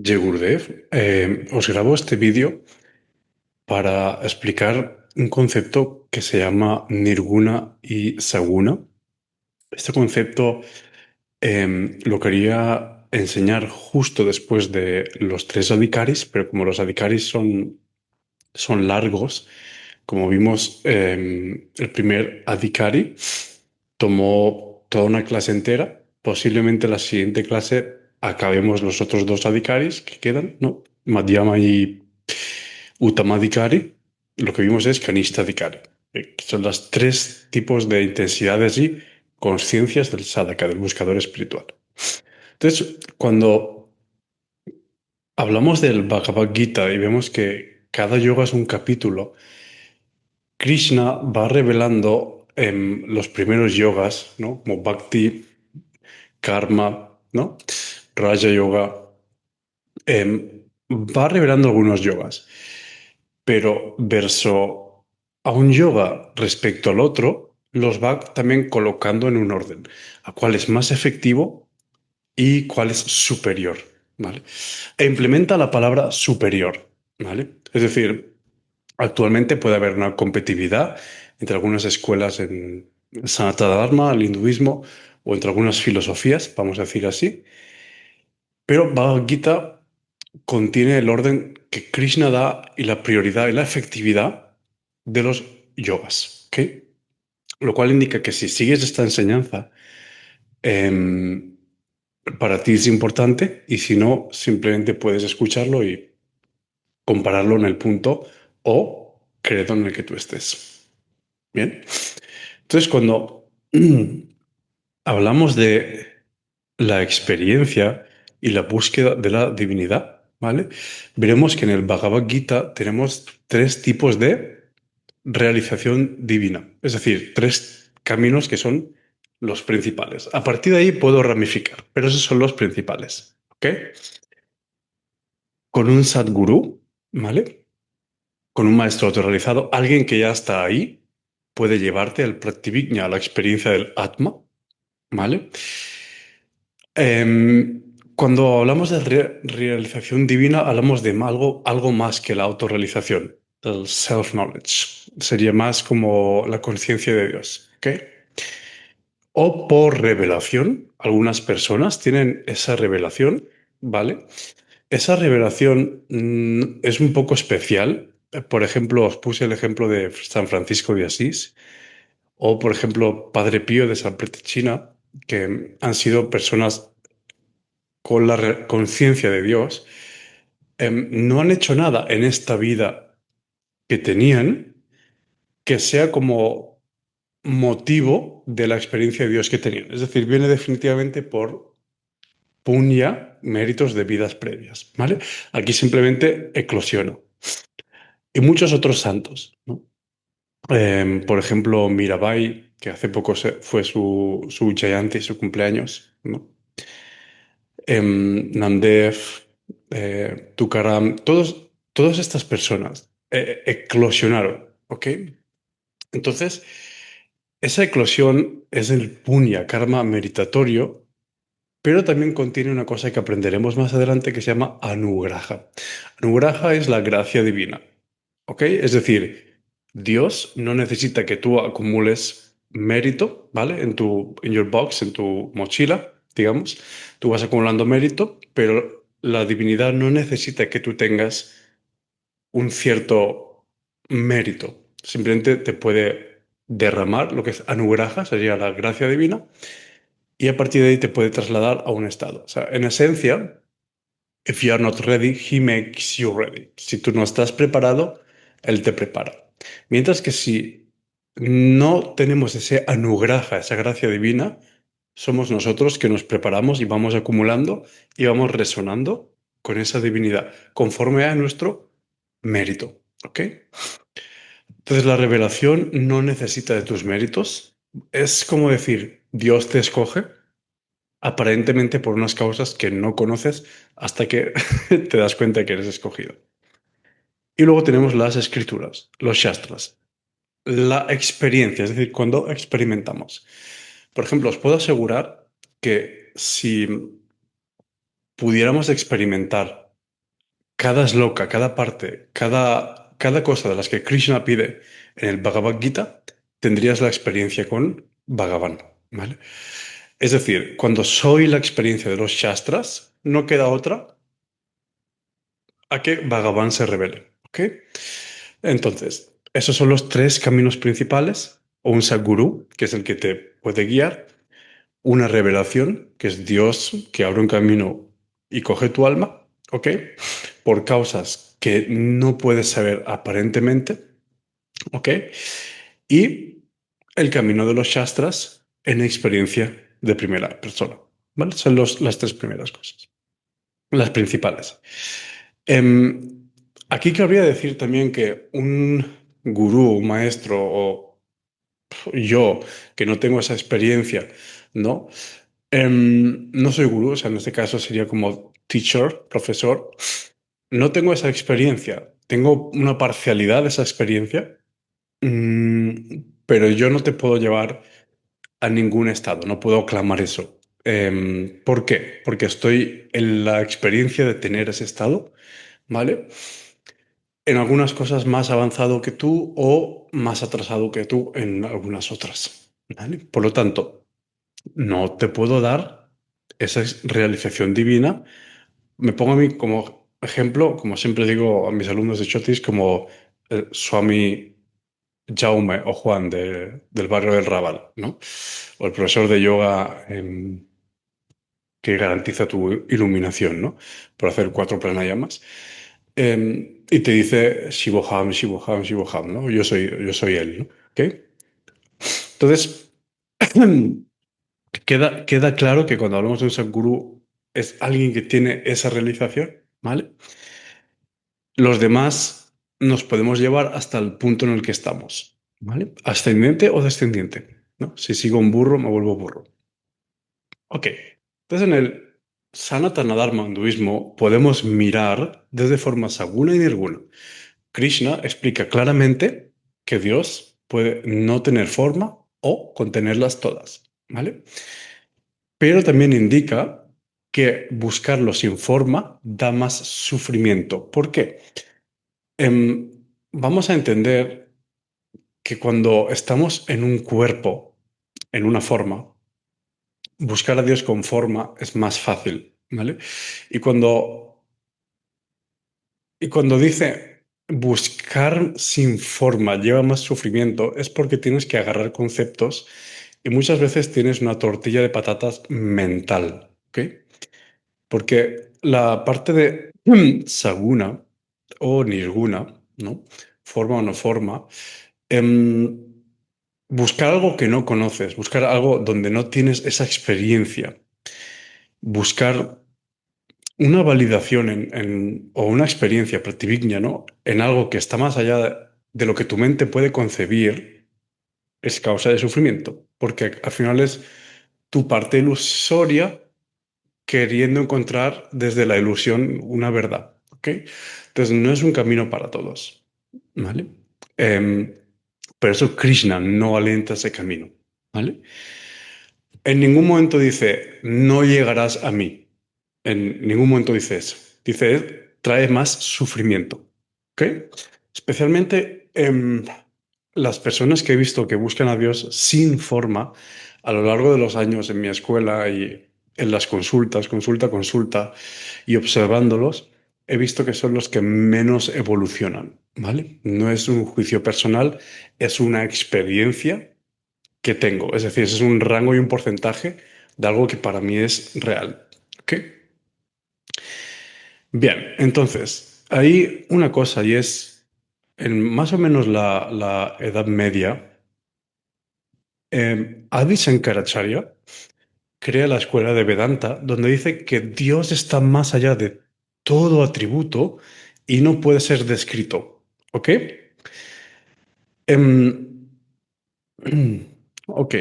Yegurdev, os grabo este vídeo para explicar un concepto que se llama Nirguna y Saguna. Este concepto lo quería enseñar justo después de los tres adhikaris, pero como los adhikaris son largos, como vimos, el primer adhikari tomó toda una clase entera. Posiblemente la siguiente clase acabemos los otros dos adhikaris que quedan, ¿no? Madhyama y Uttamadhikari. Lo que vimos es Kanishta Adhikari, que son los tres tipos de intensidades y conciencias del sadhaka, del buscador espiritual. Entonces, cuando hablamos del Bhagavad Gita y vemos que cada yoga es un capítulo, Krishna va revelando en los primeros yogas, ¿no? Como Bhakti, Karma, ¿no? Raja Yoga, va revelando algunos yogas, pero verso a un yoga respecto al otro, los va también colocando en un orden, a cuál es más efectivo y cuál es superior, ¿vale? E implementa la palabra superior, ¿vale? Es decir, actualmente puede haber una competitividad entre algunas escuelas en Sanatana Dharma, el hinduismo, o entre algunas filosofías, vamos a decir así, pero Bhagavad Gita contiene el orden que Krishna da y la prioridad y la efectividad de los yogas, ¿ok? Lo cual indica que si sigues esta enseñanza, em, para ti es importante y si no, simplemente puedes escucharlo y compararlo en el punto o credo en el que tú estés. Bien. Entonces, cuando hablamos de la experiencia y la búsqueda de la divinidad, ¿vale? Veremos que en el Bhagavad Gita tenemos tres tipos de realización divina, es decir, tres caminos que son los principales. A partir de ahí puedo ramificar, pero esos son los principales, ¿ok? Con un Sadguru, ¿vale? Con un maestro autorrealizado, alguien que ya está ahí, puede llevarte al Prativijña, a la experiencia del Atma, ¿vale? Cuando hablamos de realización divina, hablamos de algo más que la autorrealización, el self-knowledge. Sería más como la conciencia de Dios, ¿ok? O por revelación, algunas personas tienen esa revelación, ¿vale? Esa revelación es un poco especial. Por ejemplo, os puse el ejemplo de San Francisco de Asís o, por ejemplo, Padre Pío de San China, que han sido personas con la conciencia de Dios, no han hecho nada en esta vida que tenían que sea como motivo de la experiencia de Dios que tenían. Es decir, viene definitivamente por punya, méritos de vidas previas, ¿vale? Aquí simplemente eclosionó. Y muchos otros santos, ¿no? Por ejemplo, Mirabai, que hace poco fue su Jayanti, su cumpleaños, ¿no? Namdev, Tukaram, todas estas personas eclosionaron, ¿ok? Entonces, esa eclosión es el punya, karma meritatorio, pero también contiene una cosa que aprenderemos más adelante que se llama anugraha. Anugraha es la gracia divina, ¿ok? Es decir, Dios no necesita que tú acumules mérito, ¿vale? En your box, en tu mochila, digamos. Tú vas acumulando mérito, pero la divinidad no necesita que tú tengas un cierto mérito. Simplemente te puede derramar lo que es anugraha, sería la gracia divina, y a partir de ahí te puede trasladar a un estado. O sea, en esencia, if you are not ready, he makes you ready. Si tú no estás preparado, él te prepara. Mientras que si no tenemos ese anugraha, esa gracia divina, somos nosotros que nos preparamos y vamos acumulando y vamos resonando con esa divinidad, conforme a nuestro mérito. ¿Ok? Entonces la revelación no necesita de tus méritos. Es como decir, Dios te escoge aparentemente por unas causas que no conoces hasta que te das cuenta que eres escogido. Y luego tenemos las escrituras, los shastras, la experiencia, es decir, cuando experimentamos. Por ejemplo, os puedo asegurar que si pudiéramos experimentar cada sloka, cada parte, cada cosa de las que Krishna pide en el Bhagavad Gita, tendrías la experiencia con Bhagavan, ¿vale? Es decir, cuando soy la experiencia de los Shastras, no queda otra a que Bhagavan se revele, ¿ok? Entonces, esos son los tres caminos principales, o un Sadguru, que es el que te puede guiar, una revelación, que es Dios que abre un camino y coge tu alma, ¿ok? Por causas que no puedes saber aparentemente, ¿ok? Y el camino de los Shastras en experiencia de primera persona, ¿vale? Son las tres primeras cosas, las principales. Em, Aquí cabría decir también que un gurú, un maestro o yo que no tengo esa experiencia, ¿no? No soy gurú, o sea, en este caso sería como teacher, profesor. No tengo esa experiencia, tengo una parcialidad de esa experiencia, pero yo no te puedo llevar a ningún estado, no puedo clamar eso. ¿Por qué? Porque estoy en la experiencia de tener ese estado, ¿vale? En algunas cosas más avanzado que tú o más atrasado que tú en algunas otras, ¿vale? Por lo tanto, no te puedo dar esa realización divina. Me pongo a mí como ejemplo, como siempre digo a mis alumnos de Chotis, como Swami Jaume o Juan del barrio del Raval, ¿no? O el profesor de yoga que garantiza tu iluminación, ¿no? Por hacer 4 pranayamas. Y te dice Shivoham, Shivoham, Shivoham, ¿no? Yo soy él, ¿no? ¿Ok? Entonces, queda claro que cuando hablamos de un Sadguru es alguien que tiene esa realización, ¿vale? Los demás nos podemos llevar hasta el punto en el que estamos, ¿vale? Ascendente o descendiente, ¿no? Si sigo un burro, me vuelvo burro. Ok. Entonces, en el Sanatana Dharma hinduismo podemos mirar desde forma saguna y nirguna. Krishna explica claramente que Dios puede no tener forma o contenerlas todas, ¿vale? Pero también indica que buscarlo sin forma da más sufrimiento. ¿Por qué? Vamos a entender que cuando estamos en un cuerpo, en una forma, buscar a Dios con forma es más fácil, ¿vale? Y cuando dice buscar sin forma lleva más sufrimiento, es porque tienes que agarrar conceptos y muchas veces tienes una tortilla de patatas mental, ¿ok? Porque la parte de saguna o nirguna, ¿no? Forma o no forma, em, buscar algo que no conoces, buscar algo donde no tienes esa experiencia, buscar una validación o una experiencia prativigna, ¿no? En algo que está más allá de lo que tu mente puede concebir, es causa de sufrimiento, porque al final es tu parte ilusoria queriendo encontrar desde la ilusión una verdad, ¿ok? Entonces no es un camino para todos, ¿vale? Em, por eso Krishna no alienta ese camino, ¿vale? En ningún momento dice, no llegarás a mí. En ningún momento dice eso. Dice, trae más sufrimiento. ¿Ok? Especialmente las personas que he visto que buscan a Dios sin forma a lo largo de los años en mi escuela y en las consultas, consulta, y observándolos, he visto que son los que menos evolucionan, ¿vale? No es un juicio personal, es una experiencia que tengo. Es decir, ese es un rango y un porcentaje de algo que para mí es real. ¿Ok? Bien, entonces, hay una cosa y es, en más o menos la Edad Media, Adi Shankaracharya crea la escuela de Vedanta, donde dice que Dios está más allá de todo atributo y no puede ser descrito. ¿Ok? Em, ok.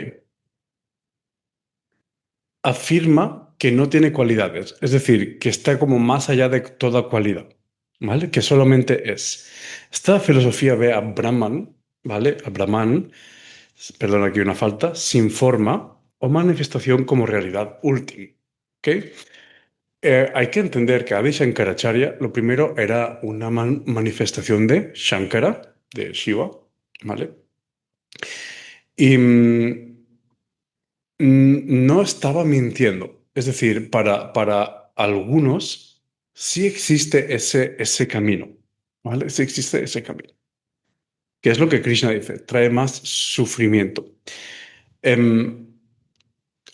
Afirma que no tiene cualidades, es decir, que está como más allá de toda cualidad, ¿vale? Que solamente es. Esta filosofía ve a Brahman, ¿vale? A Brahman, perdón, aquí una falta, sin forma o manifestación como realidad última, ¿ok? Hay que entender que Adi Shankaracharya, lo primero era una manifestación de Shankara, de Shiva, ¿vale? Y no estaba mintiendo. Es decir, para algunos sí existe ese camino, ¿vale? Sí existe ese camino. Que es lo que Krishna dice, trae más sufrimiento. Em,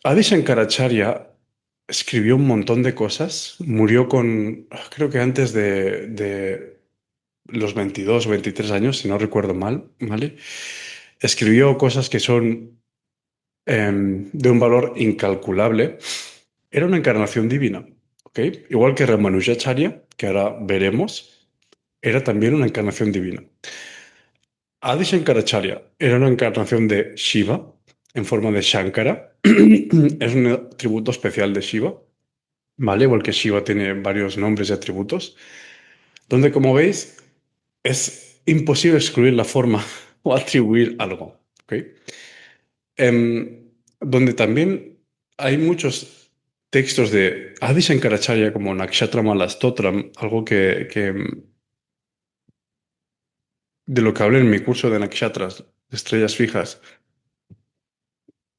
Adi Shankaracharya escribió un montón de cosas, murió con, creo que antes de los 22 o 23 años, si no recuerdo mal, ¿vale? Escribió cosas que son de un valor incalculable. Era una encarnación divina, ¿ok? Igual que Ramanujacharya, que ahora veremos, era también una encarnación divina. Adi Shankaracharya era una encarnación de Shiva en forma de Shankara. Es un atributo especial de Shiva, ¿vale? Igual que Shiva tiene varios nombres y atributos, donde, como veis, es imposible excluir la forma o atribuir algo, ¿ok? Donde también hay muchos textos de Adi Shankaracharya como Nakshatra Stotram, algo de lo que hablé en mi curso de nakshatras, de estrellas fijas,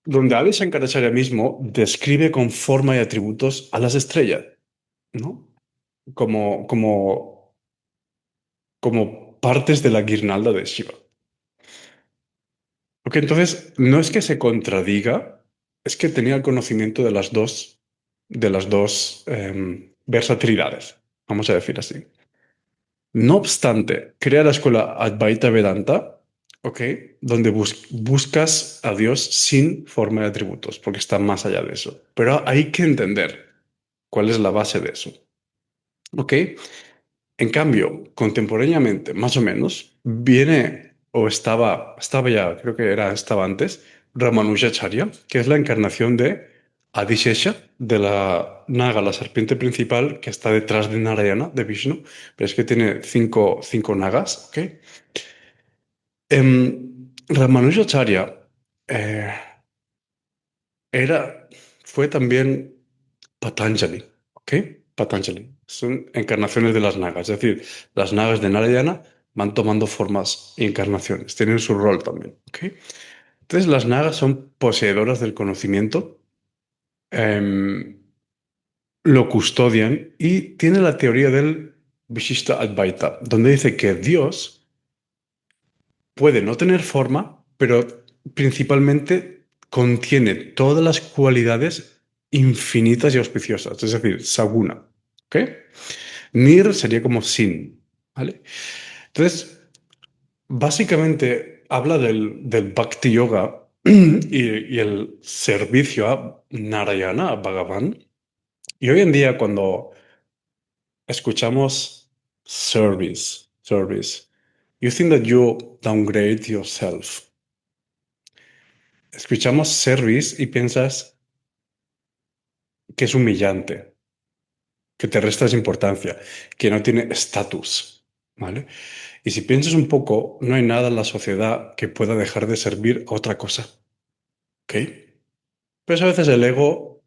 donde Adi Shankaracharya mismo describe con forma y atributos a las estrellas, ¿no? Como, como, como partes de la guirnalda de Shiva. Ok, entonces no es que se contradiga, es que tenía el conocimiento de las dos versatilidades, vamos a decir así. No obstante, crea la escuela Advaita Vedanta, ok, donde buscas a Dios sin forma de atributos, porque está más allá de eso. Pero hay que entender cuál es la base de eso, ok. En cambio, contemporáneamente, más o menos, viene o estaba ya, creo que estaba antes, Ramanujacharya, que es la encarnación de Adishesha, de la Naga, la serpiente principal que está detrás de Narayana, de Vishnu, pero es que tiene cinco nagas, ¿ok? Ramanujacharya eh, era, fue también Patanjali, ¿ok? Patanjali. Son encarnaciones de las nagas, es decir, las nagas de Narayana van tomando formas y encarnaciones, tienen su rol también, ¿ok? Entonces las nagas son poseedoras del conocimiento, em, lo custodian y tiene la teoría del Vishishta Advaita, donde dice que Dios puede no tener forma, pero principalmente contiene todas las cualidades infinitas y auspiciosas, es decir, Saguna. ¿Ok? Nir sería como sin, ¿vale? Entonces, básicamente habla del Bhakti Yoga y el servicio a Narayana, a Bhagavan. Y hoy en día, cuando escuchamos service, you think that you downgrade yourself. Escuchamos service y piensas que es humillante, que te restas importancia, que no tiene estatus, ¿vale? Y si piensas un poco, no hay nada en la sociedad que pueda dejar de servir a otra cosa, ¿ok? Pues a veces el ego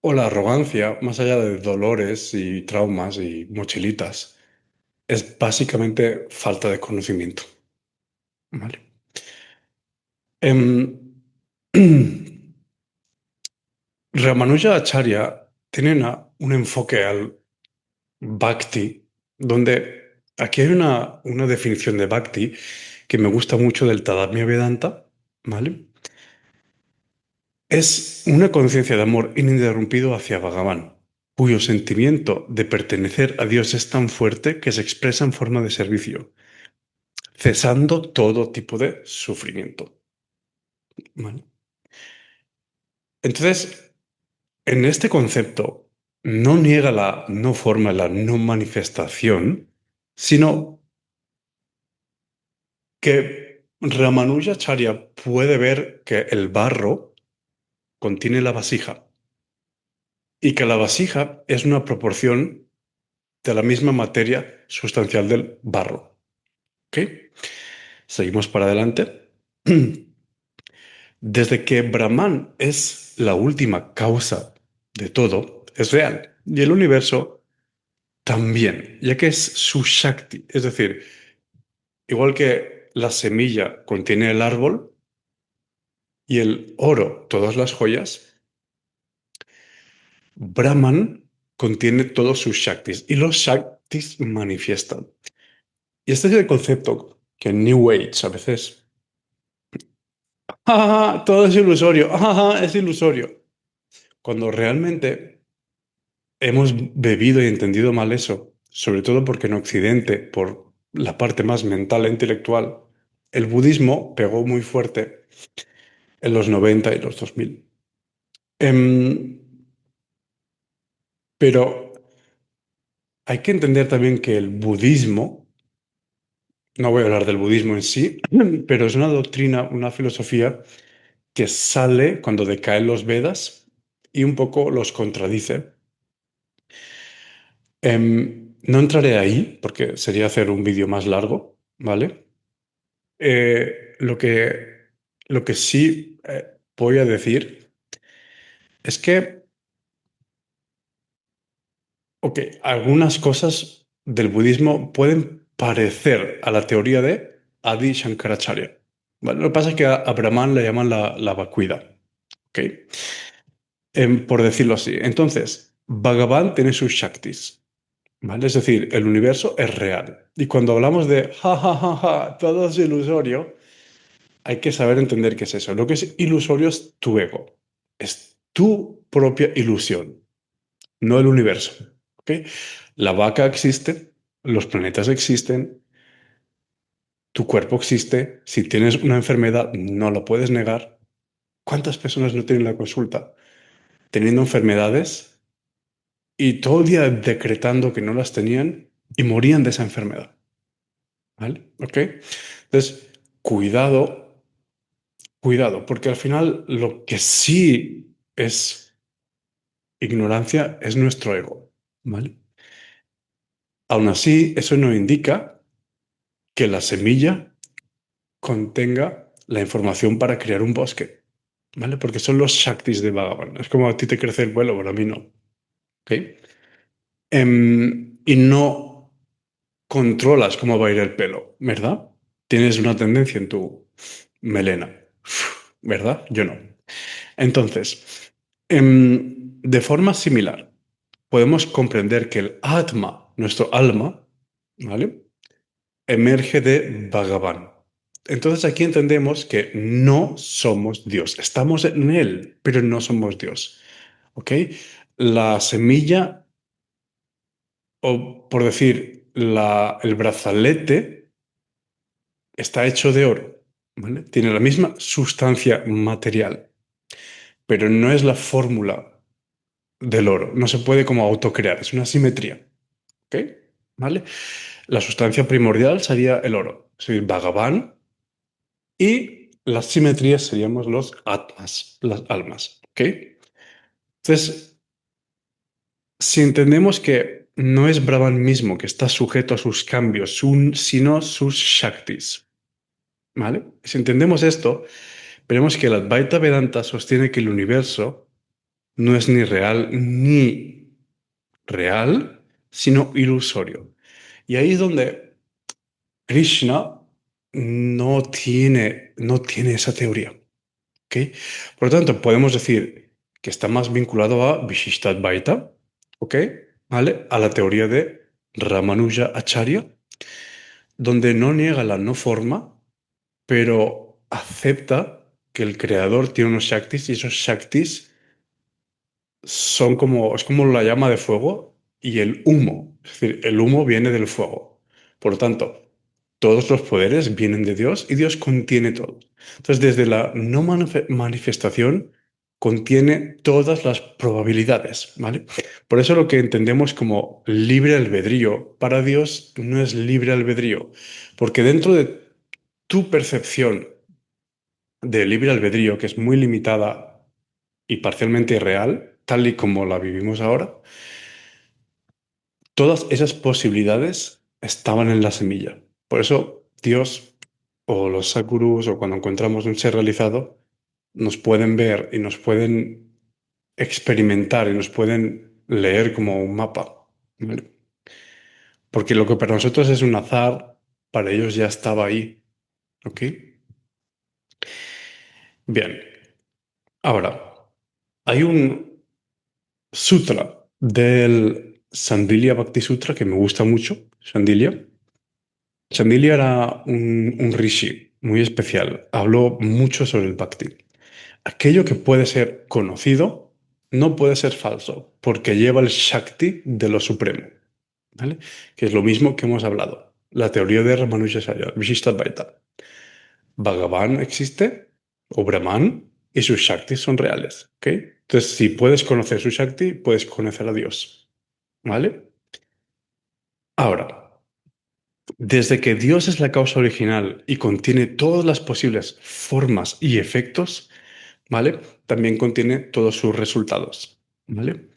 o la arrogancia, más allá de dolores y traumas y mochilitas, es básicamente falta de conocimiento, ¿vale? Em, Ramanuja Acharya tiene un enfoque al Bhakti, donde aquí hay una definición de Bhakti que me gusta mucho del Tadamya Vedanta, ¿vale? Es una conciencia de amor ininterrumpido hacia Bhagavan, cuyo sentimiento de pertenecer a Dios es tan fuerte que se expresa en forma de servicio, cesando todo tipo de sufrimiento, ¿vale? Entonces, en este concepto, no niega la no forma, la no manifestación, sino que Ramanujacharya puede ver que el barro contiene la vasija y que la vasija es una proporción de la misma materia sustancial del barro. ¿Ok? Seguimos para adelante. Desde que Brahman es la última causa de todo es real y el universo también, ya que es su Shakti. Es decir, igual que la semilla contiene el árbol y el oro todas las joyas, Brahman contiene todos sus Shaktis y los Shaktis manifiestan. Y este es el concepto que en New Age a veces, "Ah, todo es ilusorio, es ilusorio", cuando realmente hemos bebido y entendido mal eso, sobre todo porque en Occidente, por la parte más mental e intelectual, el budismo pegó muy fuerte en los 90 y los 2000. Em, pero hay que entender también que el budismo, no voy a hablar del budismo en sí, pero es una doctrina, una filosofía que sale cuando decaen los Vedas y un poco los contradice. No entraré ahí porque sería hacer un vídeo más largo, ¿vale? Eh, lo que, lo que sí voy a decir es que, ok, algunas cosas del budismo pueden parecer a la teoría de Adi Shankaracharya. ¿Vale? Lo que pasa es que a Brahman le llaman la vacuidad, ¿ok? Por decirlo así. Entonces, Bhagavan tiene sus Shaktis, ¿vale? Es decir, el universo es real. Y cuando hablamos de ja, ja, ja, ja, todo es ilusorio, hay que saber entender qué es eso. Lo que es ilusorio es tu ego. Es tu propia ilusión, no el universo. ¿Ok? La vaca existe, los planetas existen, tu cuerpo existe. Si tienes una enfermedad, no lo puedes negar. ¿Cuántas personas no tienen la consulta teniendo enfermedades y todo el día decretando que no las tenían y morían de esa enfermedad? ¿Vale? ¿Ok? Entonces, cuidado, cuidado, porque al final lo que sí es ignorancia es nuestro ego, ¿vale? Aún así, eso no indica que la semilla contenga la información para crear un bosque, ¿vale? Porque son los Shaktis de Bhagavan. Es como a ti te crece el vuelo, pero a mí no, ¿ok? Y no controlas cómo va a ir el pelo, ¿verdad? Tienes una tendencia en tu melena, ¿verdad? Yo no. Entonces, de forma similar, podemos comprender que el Atma, nuestro alma, ¿vale? Emerge de Bhagavan. Entonces aquí entendemos que no somos Dios. Estamos en Él, pero no somos Dios. ¿Ok? La semilla, o por decir, el brazalete está hecho de oro. ¿Vale? Tiene la misma sustancia material, pero no es la fórmula del oro. No se puede como autocrear, es una simetría. ¿Ok? ¿Vale? La sustancia primordial sería el oro. Es decir, Bhagavan. Y las simetrías seríamos los atmas, las almas. ¿Ok? Entonces, si entendemos que no es Brahman mismo que está sujeto a sus cambios, sino sus Shaktis, ¿vale? Si entendemos esto, veremos que el Advaita Vedanta sostiene que el universo no es ni real, sino ilusorio. Y ahí es donde Krishna no tiene esa teoría. ¿Ok? Por lo tanto, podemos decir que está más vinculado a Vishishtadvaita, ¿ok? ¿Vale? A la teoría de Ramanuja Acharya, donde no niega la no forma, pero acepta que el creador tiene unos Shaktis y esos Shaktis es como la llama de fuego y el humo. Es decir, el humo viene del fuego. Por lo tanto, todos los poderes vienen de Dios y Dios contiene todo. Entonces, desde la no manifestación, contiene todas las probabilidades, ¿vale? Por eso lo que entendemos como libre albedrío, para Dios no es libre albedrío, porque dentro de tu percepción de libre albedrío, que es muy limitada y parcialmente irreal, tal y como la vivimos ahora, todas esas posibilidades estaban en la semilla. Por eso Dios o los sadgurus o cuando encontramos un ser realizado nos pueden ver y nos pueden experimentar y nos pueden leer como un mapa, ¿vale? Porque lo que para nosotros es un azar, para ellos ya estaba ahí, ¿ok? Bien, ahora, hay un sutra del Sandilya Bhakti Sutra que me gusta mucho, Sandilya. Sandilya era un rishi muy especial, habló mucho sobre el Bhakti. Aquello que puede ser conocido no puede ser falso, porque lleva el Shakti de lo supremo, ¿vale? Que es lo mismo que hemos hablado. La teoría de Ramanujacharya, Vishishtadvaita. Bhagavan existe, o Brahman, y sus Shaktis son reales, ¿ok? Entonces, si puedes conocer su Shakti, puedes conocer a Dios, ¿vale? Ahora, desde que Dios es la causa original y contiene todas las posibles formas y efectos, ¿vale? También contiene todos sus resultados, ¿vale?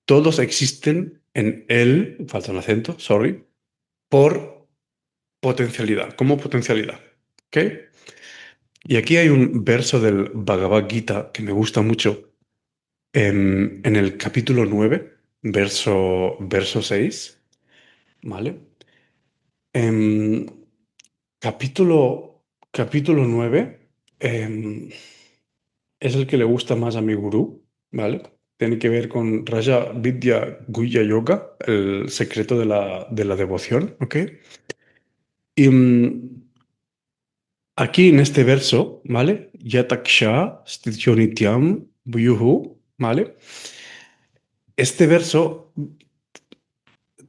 Todos existen en él, falta un acento, sorry, por potencialidad, como potencialidad, ¿ok? Y aquí hay un verso del Bhagavad Gita que me gusta mucho, en el capítulo 9, verso 6, ¿vale? Em, capítulo 9 es el que le gusta más a mi gurú, ¿vale? Tiene que ver con Raja Vidya Guhya Yoga, el secreto de la devoción, ¿ok? Y aquí en este verso, ¿vale? Yataksha Stityonityam Vyuhu, ¿vale? Este verso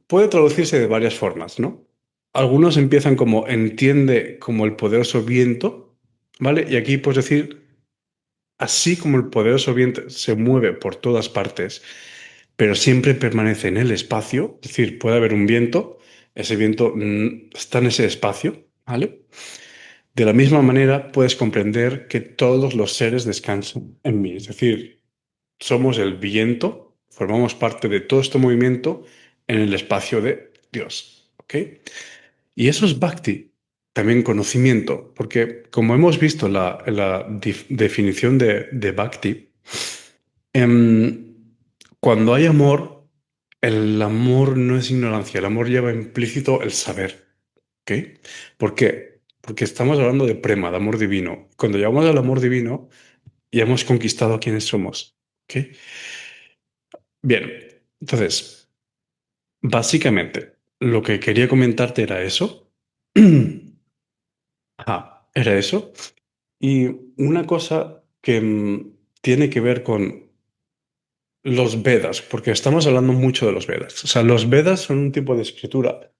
puede traducirse de varias formas, ¿no? Algunos empiezan como entiende como el poderoso viento, ¿vale? Y aquí puedes decir, así como el poderoso viento se mueve por todas partes, pero siempre permanece en el espacio, es decir, puede haber un viento, ese viento está en ese espacio, ¿vale? De la misma manera puedes comprender que todos los seres descansan en mí, es decir, somos el viento, formamos parte de todo este movimiento en el espacio de Dios, ¿ok? Y eso es bhakti, también conocimiento, porque como hemos visto la definición de bhakti, em, cuando hay amor, el amor no es ignorancia, el amor lleva implícito el saber, ¿ok? ¿Por qué? Porque estamos hablando de prema, de amor divino. Cuando llegamos al amor divino, ya hemos conquistado a quienes somos, ¿ok? Bien, entonces, básicamente, lo que quería comentarte era eso. Era eso. Y una cosa que tiene que ver con los Vedas, porque estamos hablando mucho de los Vedas. O sea, los Vedas son un tipo de escritura,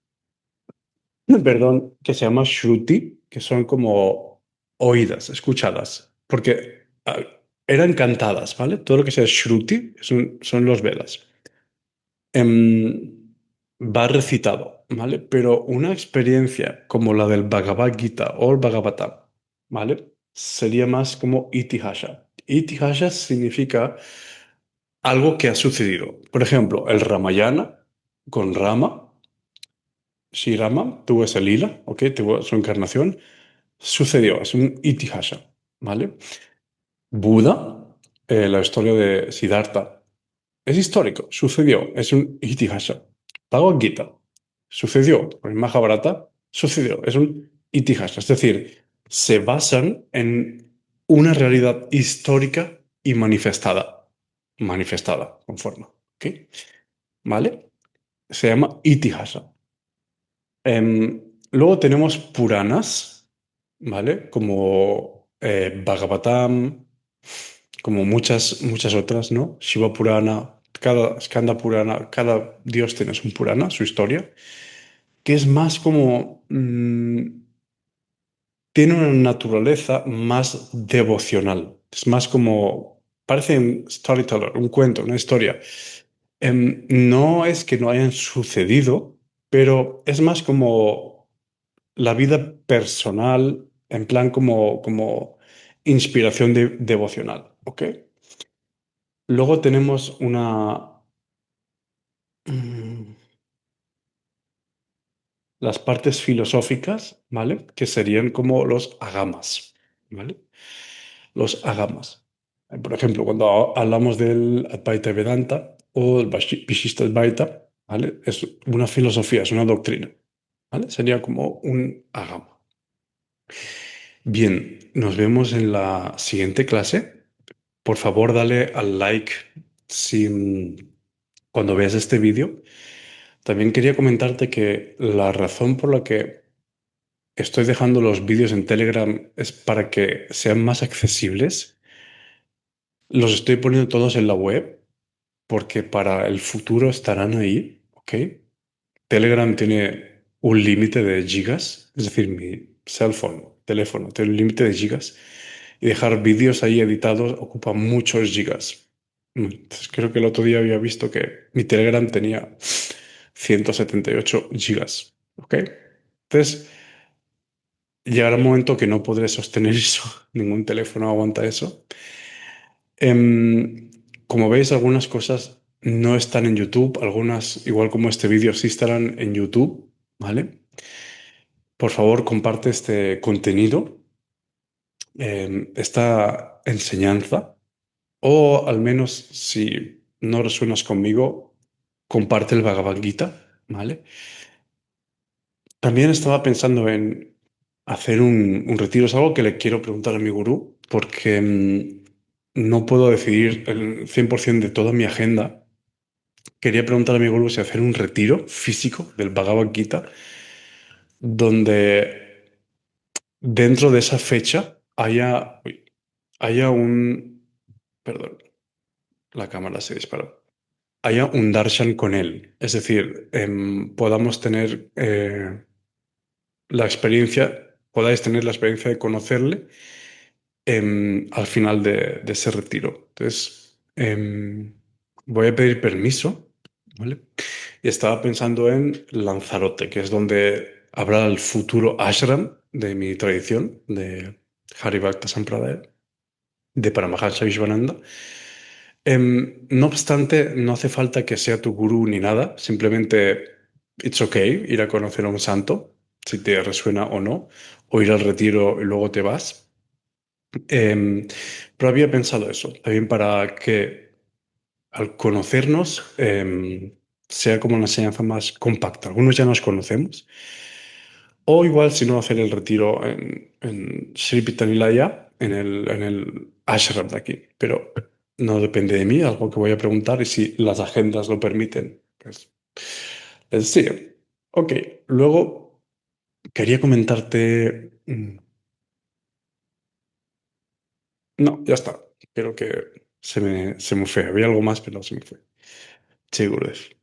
perdón, que se llama Shruti, que son como oídas, escuchadas, porque eran cantadas, ¿vale? Todo lo que sea Shruti son los Vedas. Va recitado, ¿vale? Pero una experiencia como la del Bhagavad Gita o el Bhagavatam, ¿vale? Sería más como Itihasha. Itihasha significa algo que ha sucedido. Por ejemplo, el Ramayana con Rama, si Rama tuvo ese lila, ¿ok? Tuvo su encarnación, sucedió, es un Itihasha, ¿vale? Buda, la historia de Siddhartha, es histórico, sucedió, es un Itihasa. Bhagavad Gita, sucedió. El Mahabharata, sucedió, es un Itihasa. Es decir, se basan en una realidad histórica y manifestada. Manifestada, con forma. ¿Ok? ¿Vale? Se llama Itihasa. Luego tenemos Puranas, ¿vale? Como Bhagavatam, como muchas otras, ¿no? Shiva Purana, cada Skanda Purana, cada dios tiene su Purana, su historia, que es más como, tiene una naturaleza más devocional, es más como, parece un storyteller, un cuento, una historia. No es que no hayan sucedido, pero es más como la vida personal, en plan como inspiración devocional, ¿ok? Luego tenemos mm, las partes filosóficas, ¿vale? Que serían como los agamas, ¿vale? Los agamas. Por ejemplo, cuando hablamos del Advaita Vedanta o el Vishishta Advaita, ¿vale? Es una filosofía, es una doctrina, ¿vale? Sería como un agama. Bien, nos vemos en la siguiente clase. Por favor, dale al like si, cuando veas este vídeo. También quería comentarte que la razón por la que estoy dejando los vídeos en Telegram es para que sean más accesibles. Los estoy poniendo todos en la web porque para el futuro estarán ahí, ¿ok? Telegram tiene un límite de gigas, es decir, mi cell phone, teléfono, tiene un límite de gigas y dejar vídeos ahí editados ocupa muchos gigas. Entonces, creo que el otro día había visto que mi Telegram tenía 178 gigas, ¿ok? Entonces, llegará un momento que no podré sostener eso, ningún teléfono aguanta eso. Como veis, algunas cosas no están en YouTube, algunas, igual como este vídeo, sí estarán en YouTube, ¿vale? Por favor, comparte este contenido, esta enseñanza, o al menos si no resuenas conmigo, comparte el Bhagavad Gita, ¿vale? También estaba pensando en hacer un retiro, es algo que le quiero preguntar a mi gurú, porque no puedo decidir el 100% de toda mi agenda. Quería preguntar a mi gurú si hacer un retiro físico del Bhagavad Gita, donde dentro de esa fecha haya un... Perdón, la cámara se disparó. Haya un darshan con él. Es decir, podamos tener la experiencia, podáis tener la experiencia de conocerle al final de ese retiro. Entonces, voy a pedir permiso, ¿vale? Y estaba pensando en Lanzarote, que es donde habrá el futuro ashram de mi tradición, de Haribhakta Sampradaya, de Paramahansa Vishwananda. No obstante, no hace falta que sea tu gurú ni nada, simplemente it's okay ir a conocer a un santo, si te resuena o no, o ir al retiro y luego te vas. Em, pero había pensado eso, también para que al conocernos sea como una enseñanza más compacta. Algunos ya nos conocemos, o igual si no hacer el retiro en Sri Pittanilaya, en el ashram de aquí, pero no depende de mí, algo que voy a preguntar y si las agendas lo permiten, pues sí. Ok, luego quería comentarte... no, ya está. Creo que se me fue. Había algo más, pero se me fue. Sí, Gurudev.